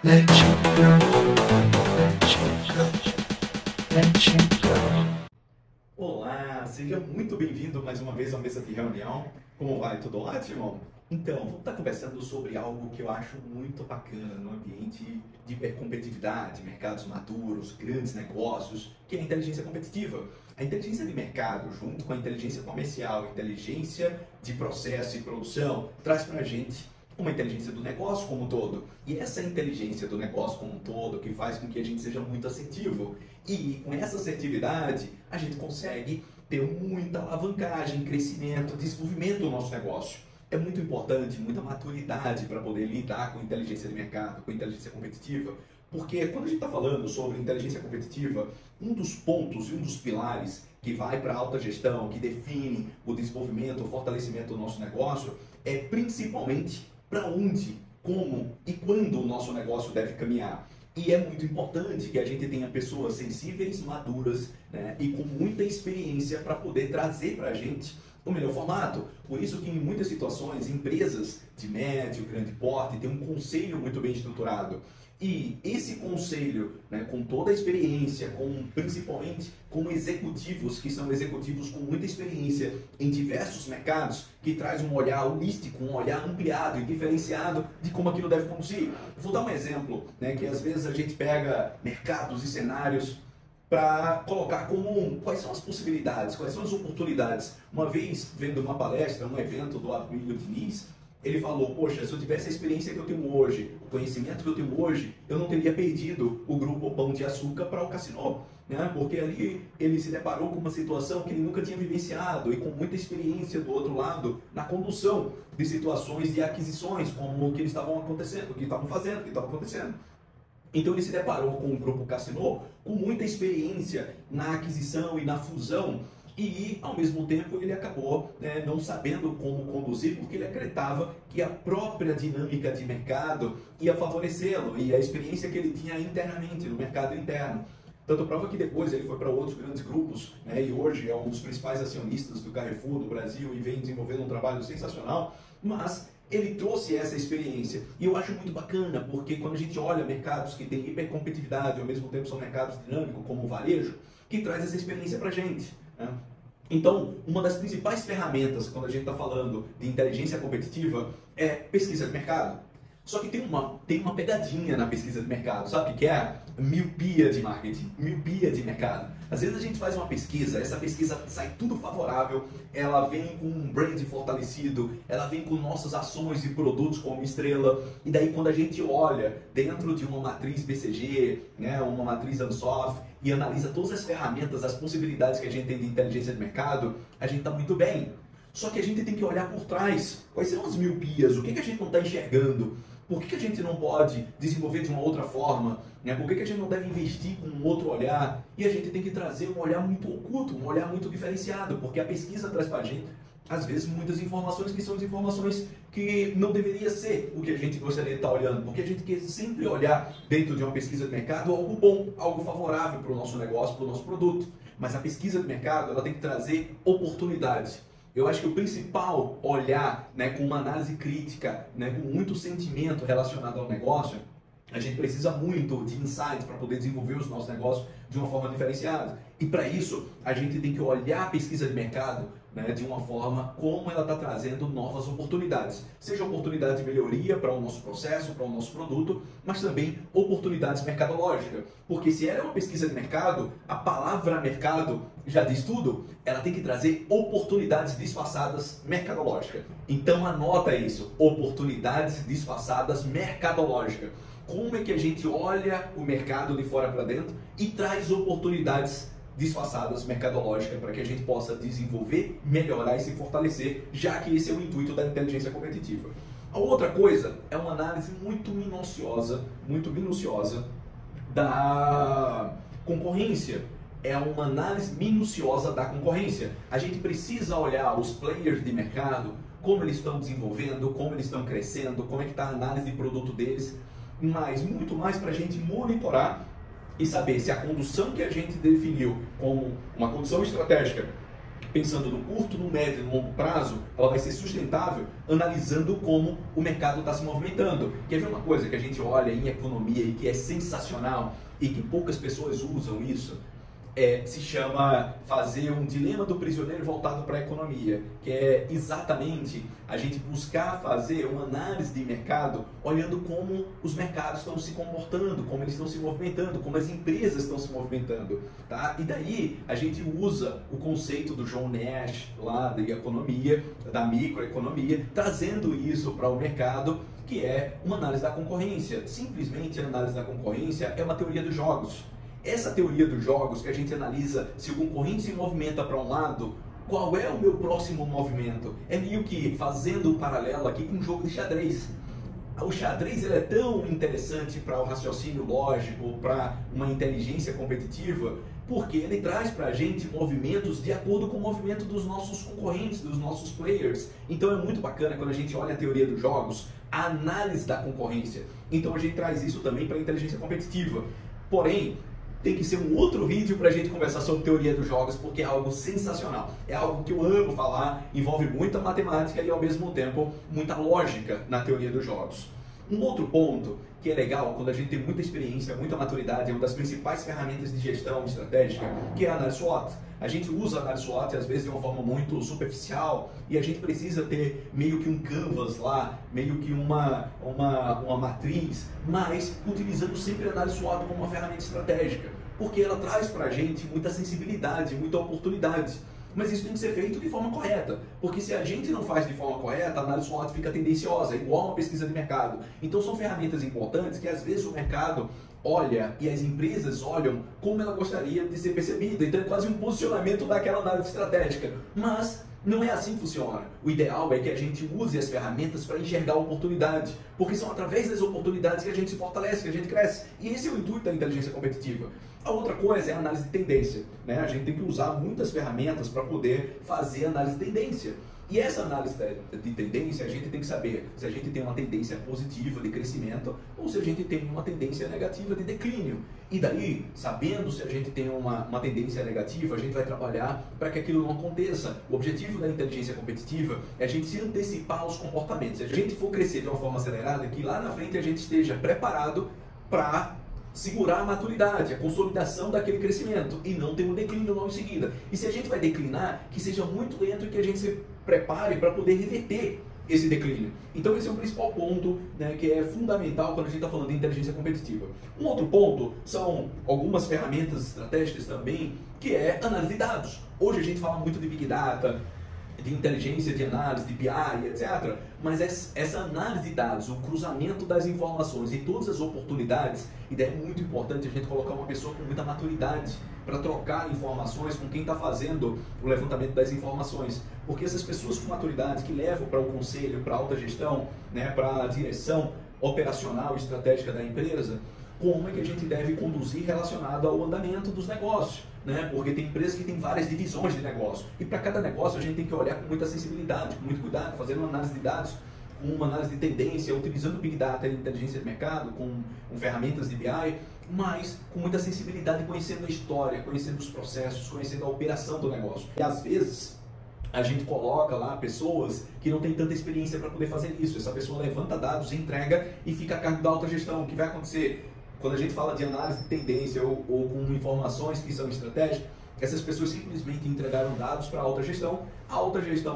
Let you go, let you go, let you go. Olá, seja muito bem-vindo mais uma vez à mesa de reunião. Como vai? Tudo ótimo? Então, vamos estar conversando sobre algo que eu acho muito bacana no ambiente de hipercompetitividade, mercados maduros, grandes negócios, que é a inteligência competitiva. A inteligência de mercado, junto com a inteligência comercial, inteligência de processo e produção, traz para a gente uma inteligência do negócio como um todo. E essa inteligência do negócio como um todo que faz com que a gente seja muito assertivo. E com essa assertividade, a gente consegue ter muita alavancagem, crescimento, desenvolvimento do nosso negócio. É muito importante, muita maturidade para poder lidar com inteligência de mercado, com inteligência competitiva, porque quando a gente está falando sobre inteligência competitiva, um dos pontos e um dos pilares que vai para a alta gestão, que define o desenvolvimento, o fortalecimento do nosso negócio, é principalmente para onde, como e quando o nosso negócio deve caminhar. E é muito importante que a gente tenha pessoas sensíveis, maduras, né, e com muita experiência para poder trazer para a gente o melhor formato. Por isso que em muitas situações, empresas de médio, grande porte têm um conselho muito bem estruturado. E esse conselho, né, com toda a experiência, principalmente com executivos, que são executivos com muita experiência em diversos mercados, que traz um olhar holístico, um olhar ampliado e diferenciado de como aquilo deve conduzir. Vou dar um exemplo, né, que às vezes a gente pega mercados e cenários para colocar como quais são as possibilidades, quais são as oportunidades. Uma vez, vendo uma palestra, um evento do Abílio Diniz, ele falou, poxa, se eu tivesse a experiência que eu tenho hoje, o conhecimento que eu tenho hoje, eu não teria perdido o grupo Pão de Açúcar para o Cassino, né? Porque ali ele se deparou com uma situação que ele nunca tinha vivenciado e com muita experiência do outro lado na condução de situações de aquisições, como o que estavam acontecendo, o que estavam fazendo, o que estava acontecendo. Então ele se deparou com o grupo Cassino com muita experiência na aquisição e na fusão e, ao mesmo tempo, ele acabou não sabendo como conduzir porque ele acreditava que a própria dinâmica de mercado ia favorecê-lo e a experiência que ele tinha internamente, no mercado interno. Tanto prova que depois ele foi para outros grandes grupos, né, e hoje é um dos principais acionistas do Carrefour do Brasil e vem desenvolvendo um trabalho sensacional, mas ele trouxe essa experiência. E eu acho muito bacana, porque quando a gente olha mercados que têm hipercompetitividade, ao mesmo tempo são mercados dinâmicos, como o varejo, que traz essa experiência para a gente, né? Então, uma das principais ferramentas, quando a gente está falando de inteligência competitiva, é pesquisa de mercado. Só que tem uma pegadinha na pesquisa de mercado, sabe o que é? Miopia de marketing, miopia de mercado. Às vezes a gente faz uma pesquisa, essa pesquisa sai tudo favorável, ela vem com um brand fortalecido, ela vem com nossas ações e produtos como estrela, e daí quando a gente olha dentro de uma matriz BCG, né, uma matriz Ansoff, e analisa todas as ferramentas, as possibilidades que a gente tem de inteligência de mercado, a gente está muito bem. Só que a gente tem que olhar por trás. Quais são as miopias? O que a gente não está enxergando? Por que a gente não pode desenvolver de uma outra forma? Né? Por que a gente não deve investir com um outro olhar? E a gente tem que trazer um olhar muito oculto, um olhar muito diferenciado, porque a pesquisa traz para a gente, às vezes, muitas informações que são informações que não deveria ser o que a gente gostaria de estar olhando, porque a gente quer sempre olhar dentro de uma pesquisa de mercado algo bom, algo favorável para o nosso negócio, para o nosso produto. Mas a pesquisa de mercado ela tem que trazer oportunidades. Eu acho que o principal olhar, né, com uma análise crítica, né, com muito sentimento relacionado ao negócio, a gente precisa muito de insights para poder desenvolver os nossos negócios de uma forma diferenciada. E para isso, a gente tem que olhar a pesquisa de mercado, né, de uma forma como ela está trazendo novas oportunidades. Seja oportunidade de melhoria para o nosso processo, para o nosso produto, mas também oportunidades mercadológicas. Porque se ela é uma pesquisa de mercado, a palavra mercado já diz tudo, ela tem que trazer oportunidades disfarçadas mercadológicas. Então anota isso, oportunidades disfarçadas mercadológicas. Como é que a gente olha o mercado de fora para dentro e traz oportunidades disfarçadas mercadológicas para que a gente possa desenvolver, melhorar e se fortalecer, já que esse é o intuito da inteligência competitiva. A outra coisa é uma análise muito minuciosa da concorrência. É uma análise minuciosa da concorrência. A gente precisa olhar os players de mercado, como eles estão desenvolvendo, como eles estão crescendo, como é que está a análise de produto deles, mas muito mais para a gente monitorar e saber se a condução que a gente definiu como uma condução estratégica pensando no curto, no médio e no longo prazo, ela vai ser sustentável analisando como o mercado está se movimentando. Quer ver uma coisa que a gente olha em economia e que é sensacional e que poucas pessoas usam isso? Se chama fazer um dilema do prisioneiro voltado para a economia, que é exatamente a gente buscar fazer uma análise de mercado olhando como os mercados estão se comportando, como eles estão se movimentando, como as empresas estão se movimentando, tá? E daí a gente usa o conceito do John Nash lá da economia, da microeconomia, trazendo isso para o mercado, que é uma análise da concorrência. Simplesmente a análise da concorrência é uma teoria dos jogos. Essa teoria dos jogos, que a gente analisa se o concorrente se movimenta para um lado, qual é o meu próximo movimento? É meio que fazendo um paralelo aqui com um jogo de xadrez. O xadrez ele é tão interessante para o raciocínio lógico, para uma inteligência competitiva, porque ele traz para a gente movimentos de acordo com o movimento dos nossos concorrentes, dos nossos players. Então é muito bacana quando a gente olha a teoria dos jogos, a análise da concorrência. Então a gente traz isso também para a inteligência competitiva. Porém, tem que ser um outro vídeo para a gente conversar sobre teoria dos jogos, porque é algo sensacional. É algo que eu amo falar, envolve muita matemática e ao mesmo tempo muita lógica na teoria dos jogos. Um outro ponto que é legal, quando a gente tem muita experiência, muita maturidade, é uma das principais ferramentas de gestão estratégica, que é a análise SWOT. A gente usa a análise SWOT às vezes de uma forma muito superficial e a gente precisa ter meio que um canvas lá, meio que uma matriz, mas utilizando sempre a análise SWOT como uma ferramenta estratégica, porque ela traz para a gente muita sensibilidade, muita oportunidade. Mas isso tem que ser feito de forma correta, porque se a gente não faz de forma correta, a análise SWOT fica tendenciosa, igual uma pesquisa de mercado. Então são ferramentas importantes que às vezes o mercado olha e as empresas olham como ela gostaria de ser percebida. Então é quase um posicionamento daquela análise estratégica. Mas não é assim que funciona. O ideal é que a gente use as ferramentas para enxergar a oportunidade, porque são através das oportunidades que a gente se fortalece, que a gente cresce. E esse é o intuito da inteligência competitiva. A outra coisa é a análise de tendência, né? A gente tem que usar muitas ferramentas para poder fazer análise de tendência. E essa análise de tendência, a gente tem que saber se a gente tem uma tendência positiva de crescimento ou se a gente tem uma tendência negativa de declínio. E daí, sabendo se a gente tem uma tendência negativa, a gente vai trabalhar para que aquilo não aconteça. O objetivo da inteligência competitiva é a gente se antecipar aos comportamentos. Se a gente for crescer de uma forma acelerada, que lá na frente a gente esteja preparado para segurar a maturidade, a consolidação daquele crescimento e não ter um declínio logo em seguida. E se a gente vai declinar, que seja muito lento e que a gente se prepare para poder reverter esse declínio. Então esse é o principal ponto, né, que é fundamental quando a gente está falando de inteligência competitiva. Um outro ponto são algumas ferramentas estratégicas também, que é análise de dados. Hoje a gente fala muito de Big Data, de inteligência de análise, de BI, etc. Mas essa análise de dados, o cruzamento das informações e todas as oportunidades, e daí é muito importante a gente colocar uma pessoa com muita maturidade para trocar informações com quem está fazendo o levantamento das informações. Porque essas pessoas com maturidade que levam para o conselho, para a alta gestão, né, para a direção operacional e estratégica da empresa, como é que a gente deve conduzir relacionado ao andamento dos negócios, né? Porque tem empresas que têm várias divisões de negócio e para cada negócio a gente tem que olhar com muita sensibilidade, com muito cuidado, fazendo uma análise de dados, com uma análise de tendência, utilizando Big Data e inteligência de mercado, com ferramentas de BI, mas com muita sensibilidade, conhecendo a história, conhecendo os processos, conhecendo a operação do negócio. E às vezes a gente coloca lá pessoas que não têm tanta experiência para poder fazer isso. Essa pessoa levanta dados, entrega e fica a cargo da alta gestão. O que vai acontecer? Quando a gente fala de análise de tendência ou com informações que são estratégicas, essas pessoas simplesmente entregaram dados para a alta gestão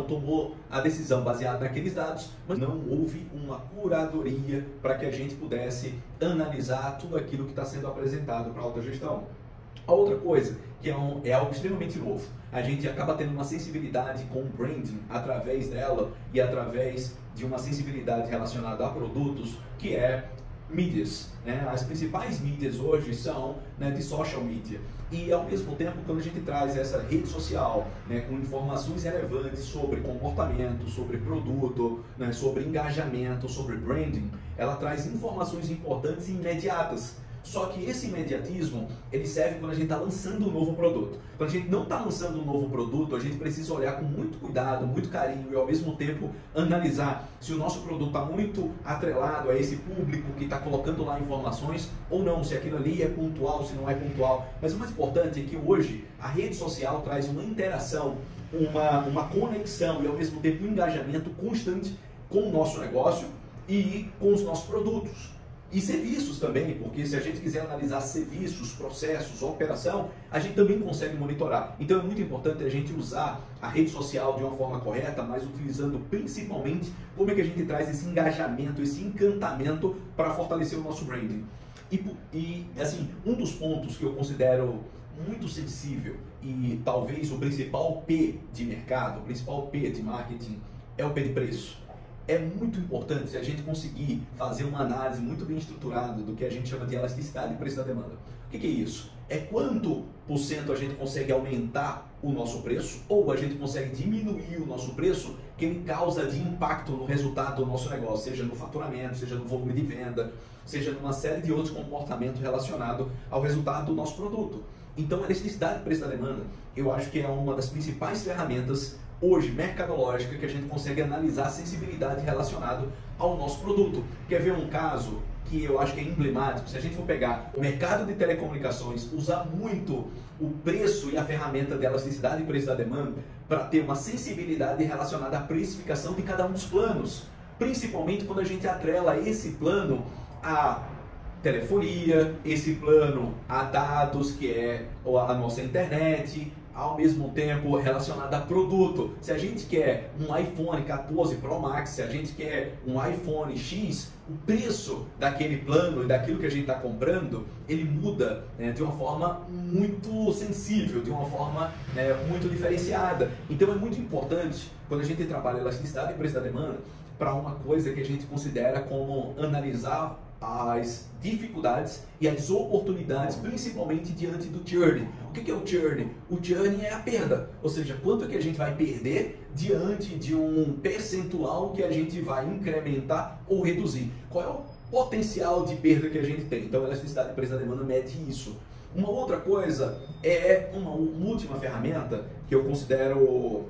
tomou a decisão baseada naqueles dados, mas não houve uma curadoria para que a gente pudesse analisar tudo aquilo que está sendo apresentado para a alta gestão. A outra coisa, que é algo extremamente novo, a gente acaba tendo uma sensibilidade com o branding através dela e através de uma sensibilidade relacionada a produtos, que é mídias, né? As principais mídias hoje são, né, de social media. E ao mesmo tempo, quando a gente traz essa rede social, né, com informações relevantes sobre comportamento, sobre produto, né, sobre engajamento, sobre branding, ela traz informações importantes e imediatas. Só que esse imediatismo, ele serve quando a gente está lançando um novo produto. Quando a gente não está lançando um novo produto, a gente precisa olhar com muito cuidado, muito carinho e ao mesmo tempo analisar se o nosso produto está muito atrelado a esse público que está colocando lá informações ou não, se aquilo ali é pontual, se não é pontual. Mas o mais importante é que hoje a rede social traz uma interação uma conexão e ao mesmo tempo um engajamento constante com o nosso negócio e com os nossos produtos. E serviços também, porque se a gente quiser analisar serviços, processos, operação, a gente também consegue monitorar. Então é muito importante a gente usar a rede social de uma forma correta, mas utilizando principalmente como é que a gente traz esse engajamento, esse encantamento para fortalecer o nosso branding. E assim, um dos pontos que eu considero muito sensível e talvez o principal P de mercado, o principal P de marketing é o P de preço. É muito importante se a gente conseguir fazer uma análise muito bem estruturada do que a gente chama de elasticidade e preço da demanda. O que é isso? É quanto por cento a gente consegue aumentar o nosso preço ou a gente consegue diminuir o nosso preço que ele causa de impacto no resultado do nosso negócio, seja no faturamento, seja no volume de venda, seja numa série de outros comportamentos relacionados ao resultado do nosso produto. Então, a elasticidade e preço da demanda, eu acho que é uma das principais ferramentas hoje mercadológica que a gente consegue analisar a sensibilidade relacionada ao nosso produto. Quer ver um caso que eu acho que é emblemático? Se a gente for pegar o mercado de telecomunicações, usar muito o preço e a ferramenta de elasticidade e preço da demanda para ter uma sensibilidade relacionada à precificação de cada um dos planos, principalmente quando a gente atrela esse plano a telefonia, esse plano a dados, que é a nossa internet, ao mesmo tempo relacionado a produto. Se a gente quer um iPhone 14 Pro Max, se a gente quer um iPhone X, o preço daquele plano e daquilo que a gente está comprando, ele muda, né, de uma forma muito sensível, de uma forma, né, muito diferenciada. Então é muito importante, quando a gente trabalha elasticidade e preço da demanda, para uma coisa que a gente considera como analisar as dificuldades e as oportunidades, principalmente diante do churn. O que é o churn? O churn é a perda, ou seja, quanto é que a gente vai perder diante de um percentual que a gente vai incrementar ou reduzir. Qual é o potencial de perda que a gente tem? Então, a elasticidade e preço da demanda mede isso. Uma outra coisa é uma última ferramenta que eu considero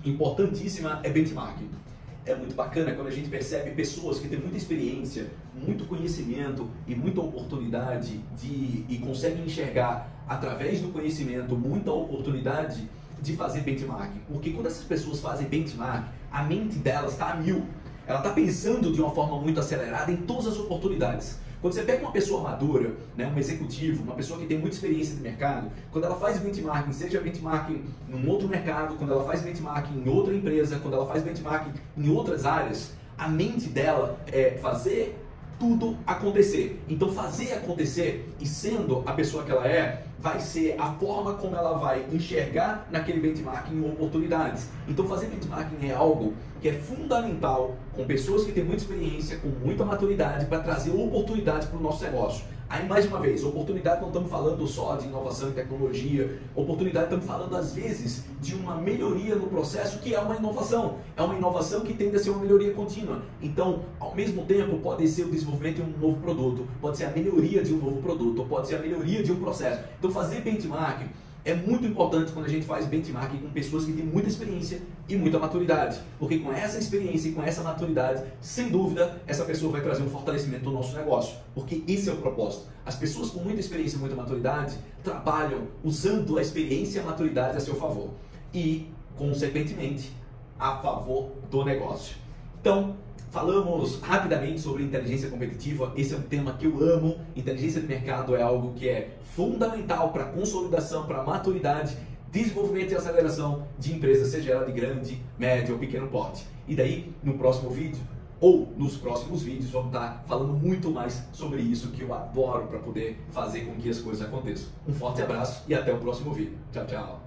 importantíssima, é benchmarking. É muito bacana quando a gente percebe pessoas que têm muita experiência, muito conhecimento e muita oportunidade e conseguem enxergar através do conhecimento muita oportunidade de fazer benchmarking. Porque quando essas pessoas fazem benchmarking, a mente delas está a mil. Ela está pensando de uma forma muito acelerada em todas as oportunidades. Quando você pega uma pessoa madura, né, um executivo, uma pessoa que tem muita experiência de mercado, quando ela faz benchmarking, seja benchmarking em um outro mercado, quando ela faz benchmarking em outra empresa, quando ela faz benchmarking em outras áreas, a mente dela é fazer tudo acontecer. Então fazer acontecer e sendo a pessoa que ela é, vai ser a forma como ela vai enxergar naquele benchmarking oportunidades. Então fazer benchmarking é algo que é fundamental com pessoas que têm muita experiência, com muita maturidade para trazer oportunidades para o nosso negócio. Aí mais uma vez, oportunidade não estamos falando só de inovação e tecnologia, oportunidade estamos falando às vezes de uma melhoria no processo que é uma inovação que tende a ser uma melhoria contínua. Então, ao mesmo tempo, pode ser o desenvolvimento de um novo produto, pode ser a melhoria de um novo produto, pode ser a melhoria de um processo. Então fazer benchmarking é muito importante quando a gente faz benchmarking com pessoas que têm muita experiência e muita maturidade, porque com essa experiência e com essa maturidade, sem dúvida, essa pessoa vai trazer um fortalecimento do nosso negócio, porque esse é o propósito. As pessoas com muita experiência e muita maturidade trabalham usando a experiência e a maturidade a seu favor e, consequentemente, a favor do negócio. Então, falamos rapidamente sobre inteligência competitiva. Esse é um tema que eu amo. Inteligência de mercado é algo que é fundamental para a consolidação, para a maturidade, desenvolvimento e aceleração de empresas, seja ela de grande, médio ou pequeno porte. E daí, no próximo vídeo, ou nos próximos vídeos, vamos estar falando muito mais sobre isso, que eu adoro para poder fazer com que as coisas aconteçam. Um forte abraço e até o próximo vídeo. Tchau, tchau.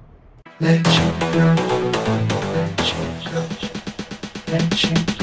Let you go.